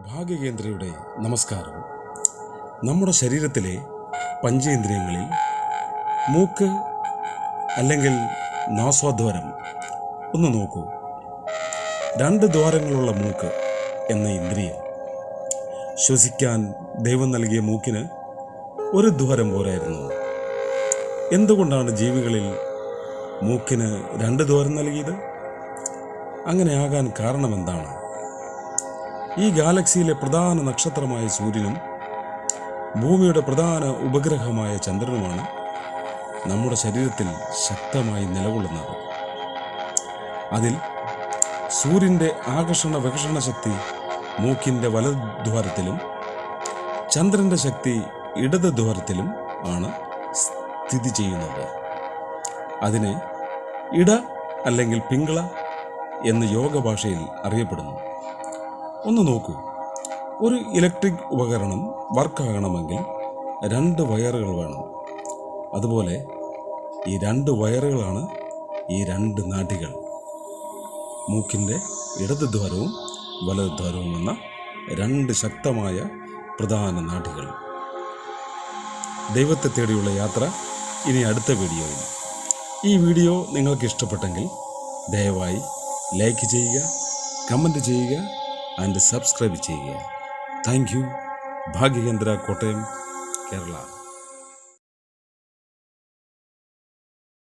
ഭാഗ്യകേന്ദ്രയുടെ നമസ്കാരം. നമ്മുടെ ശരീരത്തിലെ പഞ്ചേന്ദ്രിയങ്ങളിൽ മൂക്ക് അല്ലെങ്കിൽ നാസാദ്വാരം ഒന്ന് നോക്കൂ. 2 ദ്വാരങ്ങളുള്ള മൂക്ക് എന്ന ഇന്ദ്രിയം. ശ്വസിക്കാൻ ദൈവം നൽകിയ മൂക്കിന് ഒരു ദ്വാരം പോരായിരുന്നു. എന്തുകൊണ്ടാണ് ജീവികളിൽ മൂക്കിന് 2 ദ്വാരം നൽകിയത്? അങ്ങനെ ആകാൻ കാരണമെന്താണ്? ഈ ഗാലക്സിയിലെ പ്രധാന നക്ഷത്രമായ സൂര്യനും ഭൂമിയുടെ പ്രധാന ഉപഗ്രഹമായ ചന്ദ്രനുമാണ് നമ്മുടെ ശരീരത്തിൽ ശക്തമായി നിലകൊള്ളുന്നത്. അതിൽ സൂര്യൻ്റെ ആകർഷണ വികർഷണ ശക്തി മൂക്കിൻ്റെ വലദ്വാരത്തിലും ചന്ദ്രൻ്റെ ശക്തി ഇടത് ദ്വാരത്തിലും ആണ് സ്ഥിതി ചെയ്യുന്നത്. അതിനെ ഇട അല്ലെങ്കിൽ പിങ്കള എന്ന് യോഗ ഭാഷയിൽ അറിയപ്പെടുന്നു. ഒന്ന് നോക്കൂ. ഒരു ഇലക്ട്രിക് ഉപകരണം വർക്കാകണമെങ്കിൽ 2 വയറുകൾ വേണം. അതുപോലെ ഈ 2 വയറുകളാണ് ഈ 2 നാഡികൾ. മൂക്കിൻ്റെ ഇടത് ദ്വാരവും വലത് ദ്വാരവും എന്ന 2 ശക്തമായ പ്രധാന നാഡികൾ. ദൈവത്തെ തേടിയുള്ള യാത്ര ഇനി അടുത്ത വീഡിയോയിൽ. ഈ വീഡിയോ നിങ്ങൾക്ക് ഇഷ്ടപ്പെട്ടെങ്കിൽ ദയവായി ലൈക്ക് ചെയ്യുക, കമൻറ്റ് ചെയ്യുക ആൻഡ് സബ്സ്ക്രൈബ് ചെയ്യുക. Thank you. ഭാഗ്യകേന്ദ്ര, കോട്ടയം, കേരള.